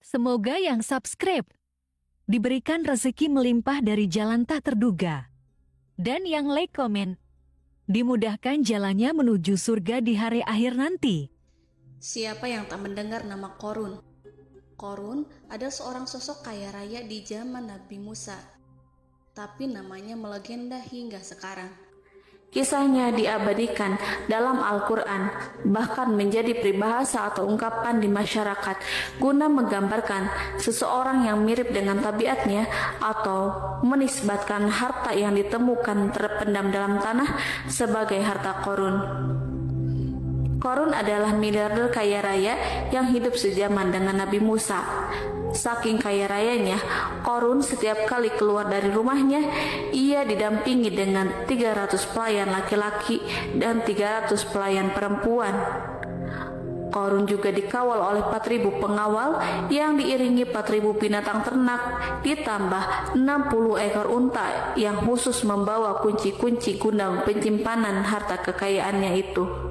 Semoga yang subscribe diberikan rezeki melimpah dari jalan tak terduga. Dan yang like komen, dimudahkan jalannya menuju surga di hari akhir nanti. Siapa yang tak mendengar nama Qorun? Qorun adalah seorang sosok kaya raya di zaman Nabi Musa, tapi namanya melegenda hingga sekarang. Kisahnya diabadikan dalam Al-Quran, bahkan menjadi peribahasa atau ungkapan di masyarakat guna menggambarkan seseorang yang mirip dengan tabiatnya atau menisbatkan harta yang ditemukan terpendam dalam tanah sebagai harta Qorun. Qorun adalah miliarder kaya raya yang hidup sejaman dengan Nabi Musa. Saking kaya rayanya, Qorun setiap kali keluar dari rumahnya, ia didampingi dengan 300 pelayan laki-laki dan 300 pelayan perempuan. Qorun juga dikawal oleh 4.000 pengawal yang diiringi 4.000 binatang ternak, ditambah 60 ekor unta yang khusus membawa kunci-kunci gudang penyimpanan harta kekayaannya itu.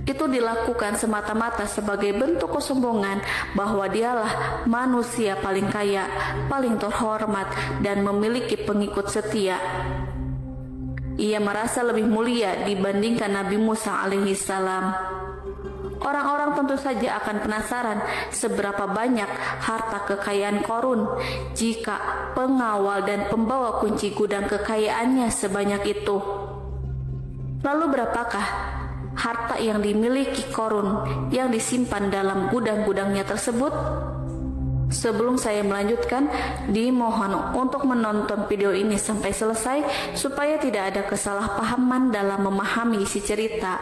Itu dilakukan semata-mata sebagai bentuk kesombongan bahwa dialah manusia paling kaya, paling terhormat, dan memiliki pengikut setia. Ia merasa lebih mulia dibandingkan Nabi Musa alaihissalam. Orang-orang tentu saja akan penasaran seberapa banyak harta kekayaan Qorun jika pengawal dan pembawa kunci gudang kekayaannya sebanyak itu. Lalu berapakah harta yang dimiliki Qorun yang disimpan dalam gudang-gudangnya tersebut? Sebelum saya melanjutkan, dimohon untuk menonton video ini sampai selesai supaya tidak ada kesalahpahaman dalam memahami isi cerita,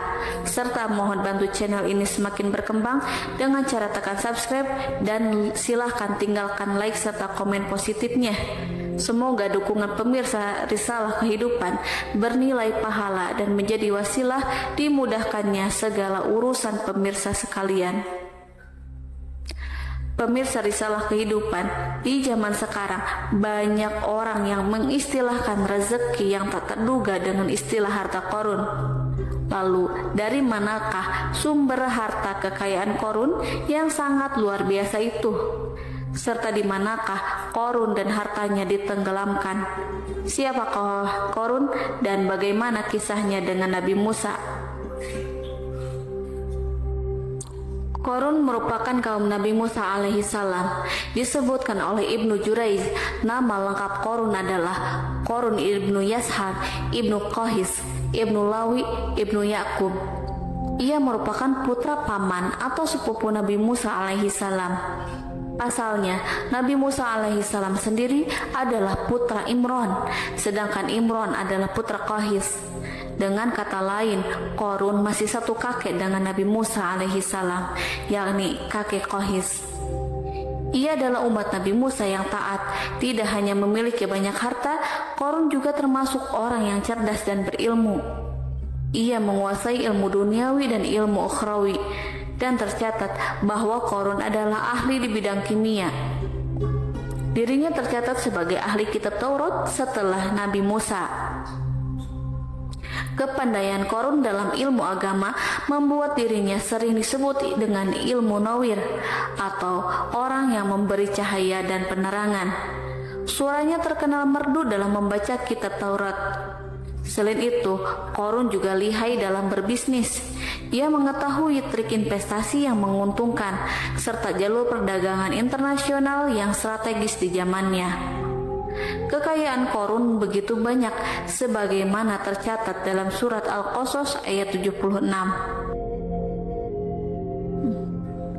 serta mohon bantu channel ini semakin berkembang dengan cara tekan subscribe dan silahkan tinggalkan like serta komen positifnya. Semoga dukungan pemirsa Risalah Kehidupan bernilai pahala dan menjadi wasilah dimudahkannya segala urusan pemirsa sekalian. Pemirsa Risalah Kehidupan, di zaman sekarang banyak orang yang mengistilahkan rezeki yang tak terduga dengan istilah harta Qorun. Lalu, dari manakah sumber harta kekayaan Qorun yang sangat luar biasa itu? Serta di manakah Qorun dan hartanya ditenggelamkan? Siapakah Qorun dan bagaimana kisahnya dengan Nabi Musa? Qorun merupakan kaum Nabi Musa alaihissalam. Disebutkan oleh Ibnu Jurayj, nama lengkap Qorun adalah Qorun ibnu Yashar, ibnu Qahis, ibnu Lawi, ibnu Yakub. Ia merupakan putra paman atau sepupu Nabi Musa alaihissalam. Pasalnya, Nabi Musa alaihissalam sendiri adalah putra Imron, sedangkan Imron adalah putra Qahis. Dengan kata lain, Qorun masih satu kakek dengan Nabi Musa alaihissalam, yakni kakek Qahis. Ia adalah umat Nabi Musa yang taat. Tidak hanya memiliki banyak harta, Qorun juga termasuk orang yang cerdas dan berilmu. Ia menguasai ilmu duniawi dan ilmu ukhrawi, dan tercatat bahwa Qorun adalah ahli di bidang kimia. Dirinya tercatat sebagai ahli kitab Taurat setelah Nabi Musa. Kepandaian Qorun dalam ilmu agama membuat dirinya sering disebut dengan ilmu nawir atau orang yang memberi cahaya dan penerangan. Suaranya terkenal merdu dalam membaca kitab Taurat. Selain itu, Qorun juga lihai dalam berbisnis. Ia mengetahui trik investasi yang menguntungkan serta jalur perdagangan internasional yang strategis di zamannya. Kekayaan Qorun begitu banyak sebagaimana tercatat dalam surat Al-Qasas ayat 76.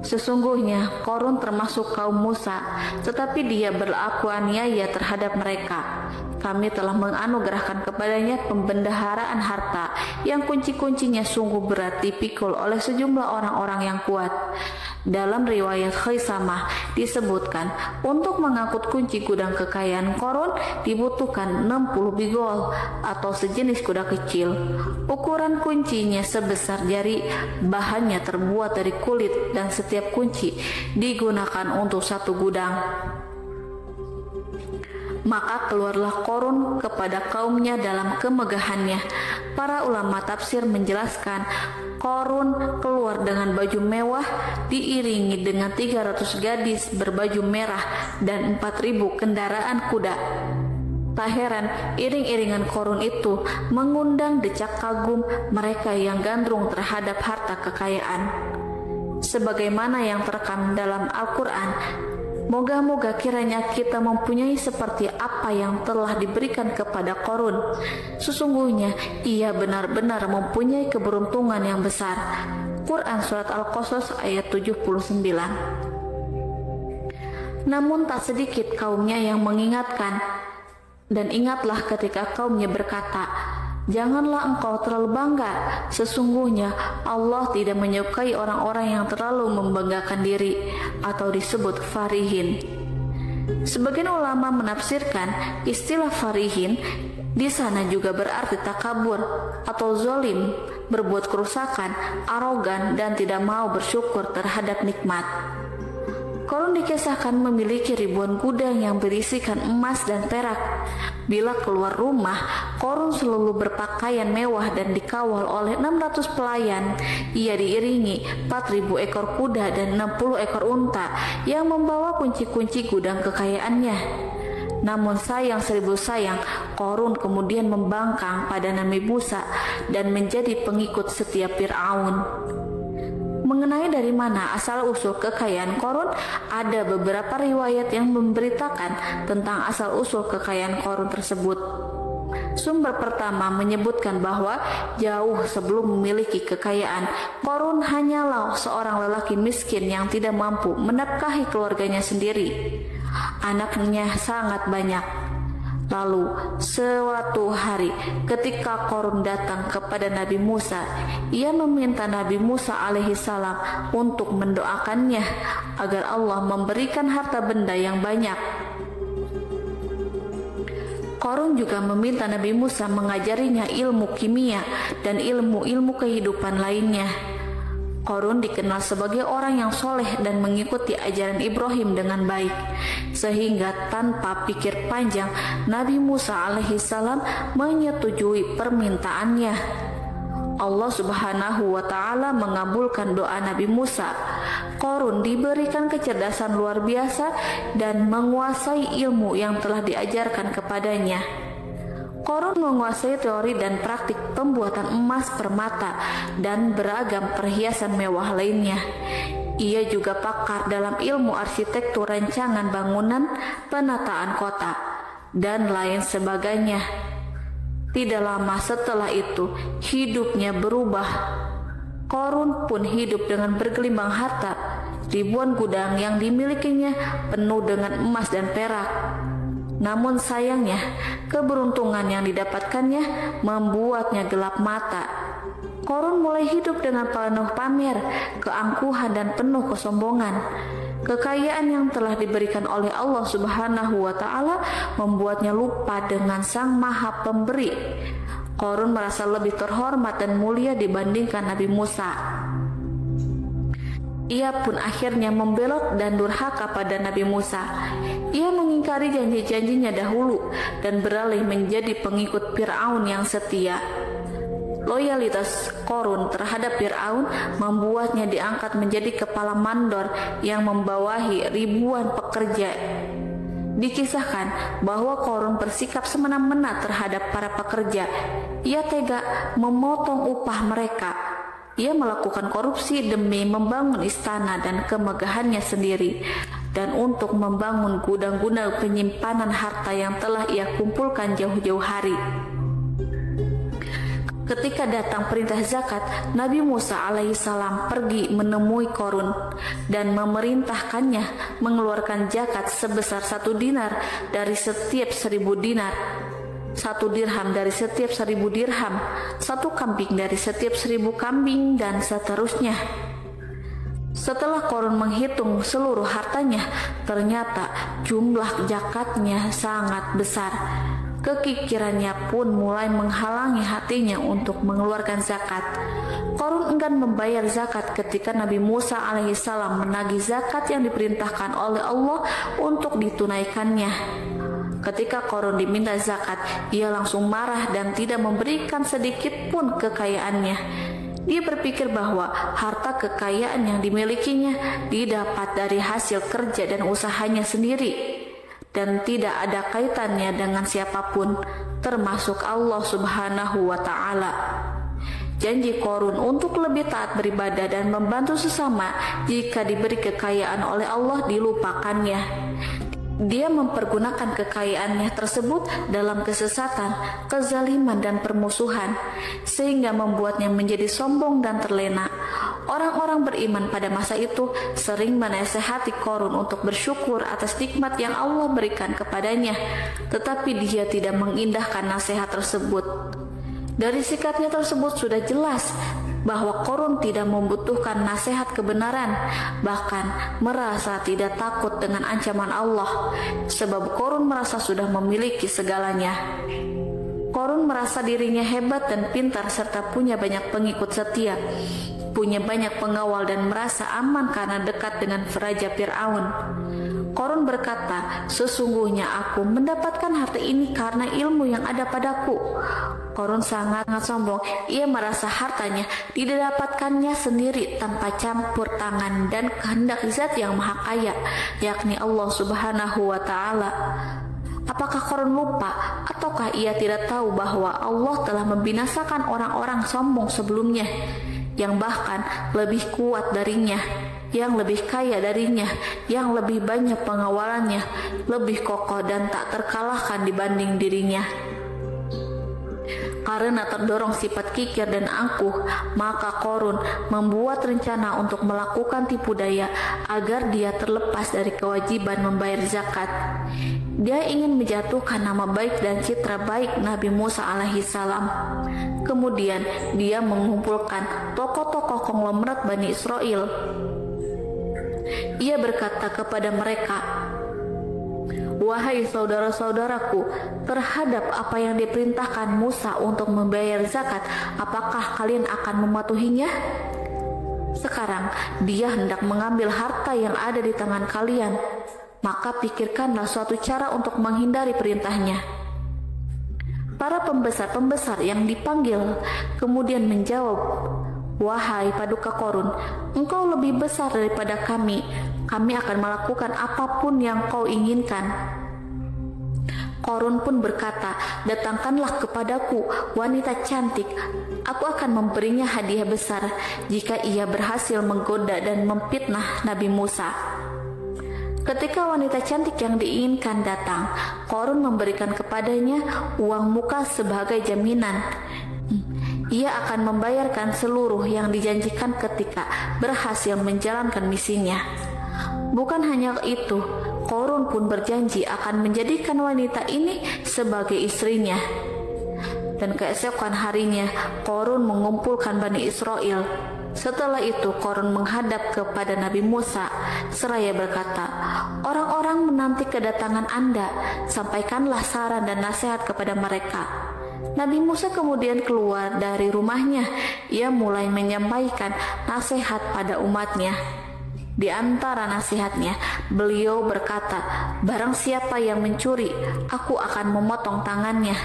Sesungguhnya Qorun termasuk kaum Musa, tetapi dia berlaku aniaya terhadap mereka. Kami telah menganugerahkan kepadanya pembendaharaan harta yang kunci-kuncinya sungguh berat dipikul oleh sejumlah orang-orang yang kuat. Dalam riwayat Khaisamah disebutkan, untuk mengangkut kunci gudang kekayaan Qorun dibutuhkan 60 bigol atau sejenis kuda kecil. Ukuran kuncinya sebesar jari, bahannya terbuat dari kulit dan setiap kunci digunakan untuk satu gudang. Maka keluarlah Qorun kepada kaumnya dalam kemegahannya. Para ulama tafsir menjelaskan, Korun keluar dengan baju mewah diiringi dengan 300 gadis berbaju merah dan 4.000 kendaraan kuda. Tak heran iring-iringan Korun itu mengundang decak kagum mereka yang gandrung terhadap harta kekayaan. Sebagaimana yang terekam dalam Al-Quran, moga-moga kiranya kita mempunyai seperti apa yang telah diberikan kepada Korun. Sesungguhnya ia benar-benar mempunyai keberuntungan yang besar. Quran Surat Al-Qasas ayat 79. Namun tak sedikit kaumnya yang mengingatkan, dan ingatlah ketika kaumnya berkata, janganlah engkau terlalu bangga. Sesungguhnya Allah tidak menyukai orang-orang yang terlalu membanggakan diri atau disebut farihin. Sebagian ulama menafsirkan istilah farihin di sana juga berarti takabur atau zolim, berbuat kerusakan, arogan, dan tidak mau bersyukur terhadap nikmat. Korun dikisahkan memiliki ribuan gudang yang berisikan emas dan perak. Bila keluar rumah, Korun selalu berpakaian mewah dan dikawal oleh 600 pelayan. Ia diiringi 4.000 ekor kuda dan 60 ekor unta yang membawa kunci-kunci gudang kekayaannya. Namun sayang seribu sayang, Korun kemudian membangkang pada Nabi Musa dan menjadi pengikut setia Fir'aun. Mengenai dari mana asal-usul kekayaan Korun, ada beberapa riwayat yang memberitakan tentang asal-usul kekayaan Korun tersebut. Sumber pertama menyebutkan bahwa jauh sebelum memiliki kekayaan, Korun hanyalah seorang lelaki miskin yang tidak mampu menafkahi keluarganya sendiri. Anaknya sangat banyak. Lalu suatu hari ketika Korun datang kepada Nabi Musa, ia meminta Nabi Musa alaihissalam untuk mendoakannya agar Allah memberikan harta benda yang banyak. Korun juga meminta Nabi Musa mengajarinya ilmu kimia dan ilmu-ilmu kehidupan lainnya. Korun dikenal sebagai orang yang soleh dan mengikuti ajaran Ibrahim dengan baik, sehingga tanpa pikir panjang Nabi Musa alaihissalam menyetujui permintaannya. Allah Subhanahu wa Ta'ala mengabulkan doa Nabi Musa. Korun diberikan kecerdasan luar biasa dan menguasai ilmu yang telah diajarkan kepadanya. Korun menguasai teori dan praktik pembuatan emas permata dan beragam perhiasan mewah lainnya. Ia juga pakar dalam ilmu arsitektur rancangan bangunan, penataan kota, dan lain sebagainya. Tidak lama setelah itu, hidupnya berubah. Korun pun hidup dengan bergelimbang harta. Ribuan gudang yang dimilikinya penuh dengan emas dan perak. Namun sayangnya, keberuntungan yang didapatkannya membuatnya gelap mata. Korun mulai hidup dengan penuh pamer, keangkuhan, dan penuh kesombongan. Kekayaan yang telah diberikan oleh Allah Subhanahu wa Ta'ala membuatnya lupa dengan Sang Maha Pemberi. Korun merasa lebih terhormat dan mulia dibandingkan Nabi Musa. Ia pun akhirnya membelot dan durhaka pada Nabi Musa. Ia mengingkari janji-janjinya dahulu dan beralih menjadi pengikut Fir'aun yang setia. Loyalitas Korun terhadap Fir'aun membuatnya diangkat menjadi kepala mandor yang membawahi ribuan pekerja. Dikisahkan bahwa Korun bersikap semena-mena terhadap para pekerja. Ia tega memotong upah mereka. Ia melakukan korupsi demi membangun istana dan kemegahannya sendiri, dan untuk membangun gudang-gudang penyimpanan harta yang telah ia kumpulkan jauh-jauh hari. Ketika datang perintah zakat, Nabi Musa alaihissalam pergi menemui Korun dan memerintahkannya mengeluarkan zakat sebesar 1 dinar dari setiap 1.000 dinar, 1 dirham dari setiap 1.000 dirham, 1 kambing dari setiap 1.000 kambing, dan seterusnya. Setelah Korun menghitung seluruh hartanya, ternyata jumlah zakatnya sangat besar. Kekikirannya pun mulai menghalangi hatinya untuk mengeluarkan zakat. Korun enggan membayar zakat ketika Nabi Musa alaihissalam menagih zakat yang diperintahkan oleh Allah untuk ditunaikannya. Ketika Korun diminta zakat, ia langsung marah dan tidak memberikan sedikit pun kekayaannya. Dia berpikir bahwa harta kekayaan yang dimilikinya didapat dari hasil kerja dan usahanya sendiri dan tidak ada kaitannya dengan siapapun, termasuk Allah Subhanahu wa Ta'ala. Janji Qorun untuk lebih taat beribadah dan membantu sesama jika diberi kekayaan oleh Allah dilupakannya. Dia mempergunakan kekayaannya tersebut dalam kesesatan, kezaliman, dan permusuhan, sehingga membuatnya menjadi sombong dan terlena. Orang-orang beriman pada masa itu sering menasehati Qorun untuk bersyukur atas nikmat yang Allah berikan kepadanya, tetapi dia tidak mengindahkan nasihat tersebut. Dari sikapnya tersebut sudah jelas bahwa Qorun tidak membutuhkan nasihat kebenaran, bahkan merasa tidak takut dengan ancaman Allah, sebab Qorun merasa sudah memiliki segalanya. Qorun merasa dirinya hebat dan pintar serta punya banyak pengikut setia, punya banyak pengawal dan merasa aman karena dekat dengan Raja Fir'aun. Qorun berkata, "Sesungguhnya aku mendapatkan harta ini karena ilmu yang ada padaku." Qorun sangat sombong. Ia merasa hartanya didapatkannya sendiri tanpa campur tangan dan kehendak Zat yang Maha Kaya, yakni Allah Subhanahu wa Ta'ala. Apakah Qorun lupa ataukah ia tidak tahu bahwa Allah telah membinasakan orang-orang sombong sebelumnya, yang bahkan lebih kuat darinya, yang lebih kaya darinya, yang lebih banyak pengawalannya, lebih kokoh dan tak terkalahkan dibanding dirinya? Karena terdorong sifat kikir dan angkuh, maka Qorun membuat rencana untuk melakukan tipu daya agar dia terlepas dari kewajiban membayar zakat. Dia ingin menjatuhkan nama baik dan citra baik Nabi Musa alaihissalam. Kemudian dia mengumpulkan tokoh-tokoh konglomerat Bani Israel. Ia berkata kepada mereka, "Wahai saudara-saudaraku, terhadap apa yang diperintahkan Musa untuk membayar zakat, apakah kalian akan mematuhinya? Sekarang dia hendak mengambil harta yang ada di tangan kalian, maka pikirkanlah suatu cara untuk menghindari perintahnya." Para pembesar-pembesar yang dipanggil kemudian menjawab, "Wahai paduka Qorun, engkau lebih besar daripada kami. Kami akan melakukan apapun yang kau inginkan." Qorun pun berkata, "Datangkanlah kepadaku wanita cantik. Aku akan memberinya hadiah besar jika ia berhasil menggoda dan memfitnah Nabi Musa." Ketika wanita cantik yang diinginkan datang, Qorun memberikan kepadanya uang muka sebagai jaminan. Ia akan membayarkan seluruh yang dijanjikan ketika berhasil menjalankan misinya. Bukan hanya itu, Qorun pun berjanji akan menjadikan wanita ini sebagai istrinya. Dan keesokan harinya, Qorun mengumpulkan Bani Israel. Setelah itu, Qorun menghadap kepada Nabi Musa seraya berkata, "Orang-orang menanti kedatangan Anda, sampaikanlah saran dan nasihat kepada mereka." Nabi Musa kemudian keluar dari rumahnya. Ia mulai menyampaikan nasihat pada umatnya. Di antara nasihatnya, beliau berkata, "Barang siapa yang mencuri, aku akan memotong tangannya.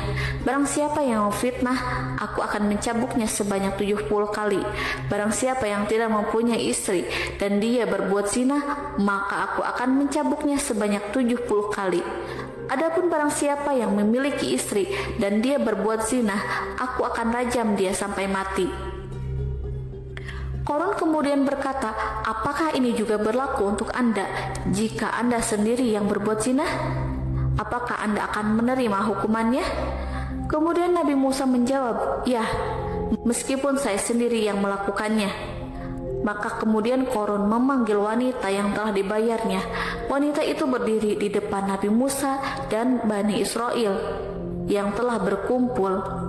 Barang siapa yang memfitnah, aku akan mencambuknya sebanyak 70 kali. Barang siapa yang tidak mempunyai istri dan dia berbuat zina, maka aku akan mencambuknya sebanyak 70 kali. Adapun barang siapa yang memiliki istri dan dia berbuat zina, aku akan rajam dia sampai mati." Qorun kemudian berkata, "Apakah ini juga berlaku untuk Anda jika Anda sendiri yang berbuat zina? Apakah Anda akan menerima hukumannya?" Kemudian Nabi Musa menjawab, "Ya, meskipun saya sendiri yang melakukannya." Maka kemudian Qorun memanggil wanita yang telah dibayarnya. Wanita itu berdiri di depan Nabi Musa dan Bani Israel yang telah berkumpul.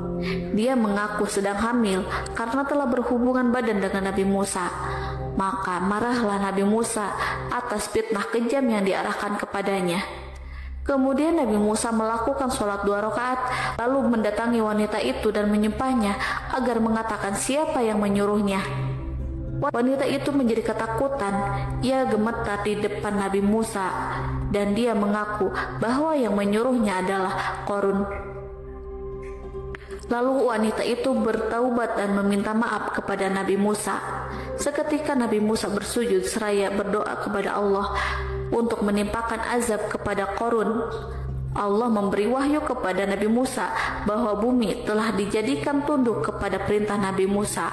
Dia mengaku sedang hamil karena telah berhubungan badan dengan Nabi Musa. Maka marahlah Nabi Musa atas fitnah kejam yang diarahkan kepadanya. Kemudian Nabi Musa melakukan sholat 2 rakaat, lalu mendatangi wanita itu dan menyumpahnya agar mengatakan siapa yang menyuruhnya. Wanita itu menjadi ketakutan. Ia gemetar di depan Nabi Musa dan dia mengaku bahwa yang menyuruhnya adalah Qorun. Lalu wanita itu bertaubat dan meminta maaf kepada Nabi Musa. Seketika Nabi Musa bersujud seraya berdoa kepada Allah untuk menimpakan azab kepada Qarun. Allah memberi wahyu kepada Nabi Musa bahwa bumi telah dijadikan tunduk kepada perintah Nabi Musa.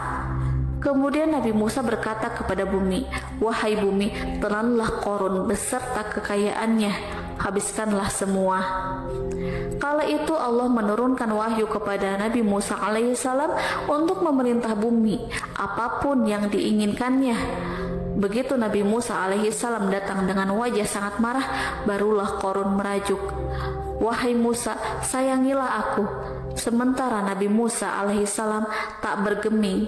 Kemudian Nabi Musa berkata kepada bumi, "Wahai bumi, telanlah Qarun beserta kekayaannya, habiskanlah semua." Kala itu Allah menurunkan wahyu kepada Nabi Musa alaihissalam untuk memerintah bumi apapun yang diinginkannya. Begitu Nabi Musa alaihissalam datang dengan wajah sangat marah, barulah Qarun merajuk, "Wahai Musa, sayangilah aku." Sementara Nabi Musa alaihissalam tak bergeming.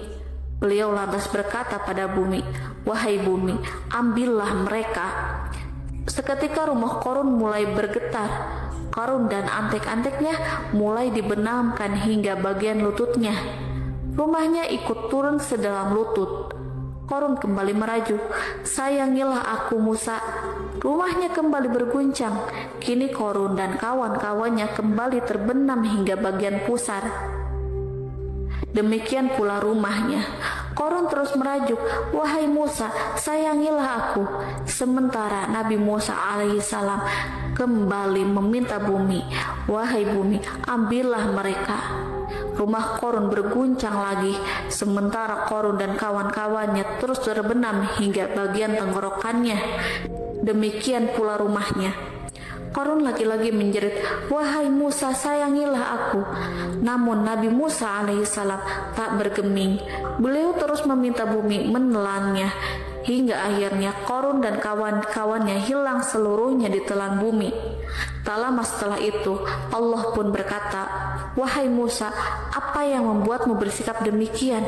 Beliau lantas berkata pada bumi, "Wahai bumi, ambillah mereka." Seketika rumah Qarun mulai bergetar. Qarun dan antek-anteknya mulai dibenamkan hingga bagian lututnya. Rumahnya ikut turun sedalam lutut. Qarun kembali merajuk, "Sayangilah aku Musa." Rumahnya kembali berguncang. Kini Qarun dan kawan-kawannya kembali terbenam hingga bagian pusar. Demikian pula rumahnya. Qarun terus merajuk, "Wahai Musa, sayangilah aku." Sementara Nabi Musa alaihissalam kembali meminta bumi, "Wahai bumi, ambillah mereka." Rumah Qarun berguncang lagi, sementara Qarun dan kawan-kawannya terus terbenam hingga bagian tenggorokannya. Demikian pula rumahnya. Qarun lagi-lagi menjerit, "Wahai Musa, sayangilah aku." Namun Nabi Musa alaihissalam tak bergeming. Beliau terus meminta bumi menelannya, hingga akhirnya Qarun dan kawan-kawannya hilang seluruhnya di telan bumi. Tak lama setelah itu Allah pun berkata, "Wahai Musa, apa yang membuatmu bersikap demikian?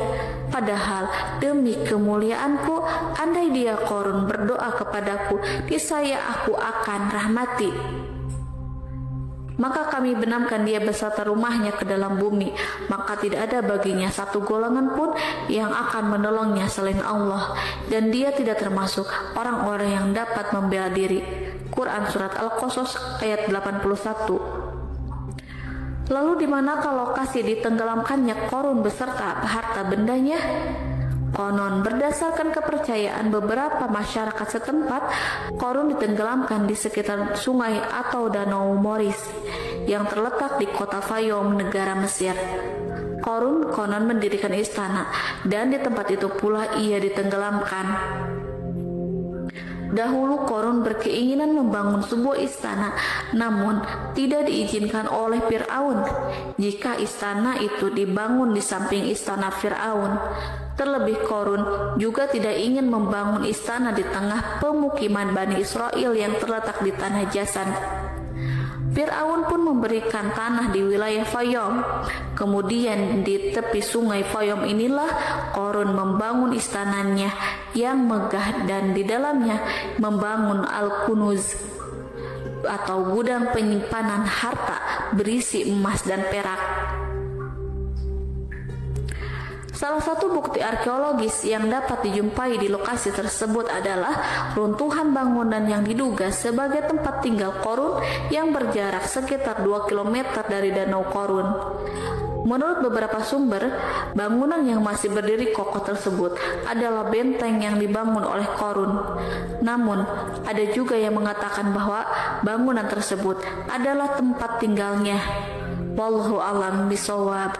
Padahal demi kemuliaanku, andai dia Qarun berdoa kepadaku, niscaya aku akan rahmati. Maka kami benamkan dia beserta rumahnya ke dalam bumi, maka tidak ada baginya satu golongan pun yang akan menolongnya selain Allah, dan dia tidak termasuk orang-orang yang dapat membela diri." Quran Surat Al-Qasas ayat 81. Lalu di manakah lokasi ditenggelamkannya Qarun beserta harta bendanya? Konon berdasarkan kepercayaan beberapa masyarakat setempat, Qarun ditenggelamkan di sekitar sungai atau danau Moris yang terletak di kota Fayum, negara Mesir. Qarun konon mendirikan istana dan di tempat itu pula ia ditenggelamkan. Dahulu Qarun berkeinginan membangun sebuah istana, namun tidak diizinkan oleh Fir'aun jika istana itu dibangun di samping istana Fir'aun. Terlebih Qarun juga tidak ingin membangun istana di tengah pemukiman Bani Israel yang terletak di tanah Jasan. Fir'aun pun memberikan tanah di wilayah Fayum. Kemudian di tepi sungai Fayum inilah Qarun membangun istananya yang megah dan di dalamnya membangun Al-Kunuz atau gudang penyimpanan harta berisi emas dan perak. Salah satu bukti arkeologis yang dapat dijumpai di lokasi tersebut adalah runtuhan bangunan yang diduga sebagai tempat tinggal Qarun yang berjarak sekitar 2 km dari Danau Qarun. Menurut beberapa sumber, bangunan yang masih berdiri kokoh tersebut adalah benteng yang dibangun oleh Qarun. Namun, ada juga yang mengatakan bahwa bangunan tersebut adalah tempat tinggalnya. Wallahu a'lam bishawab.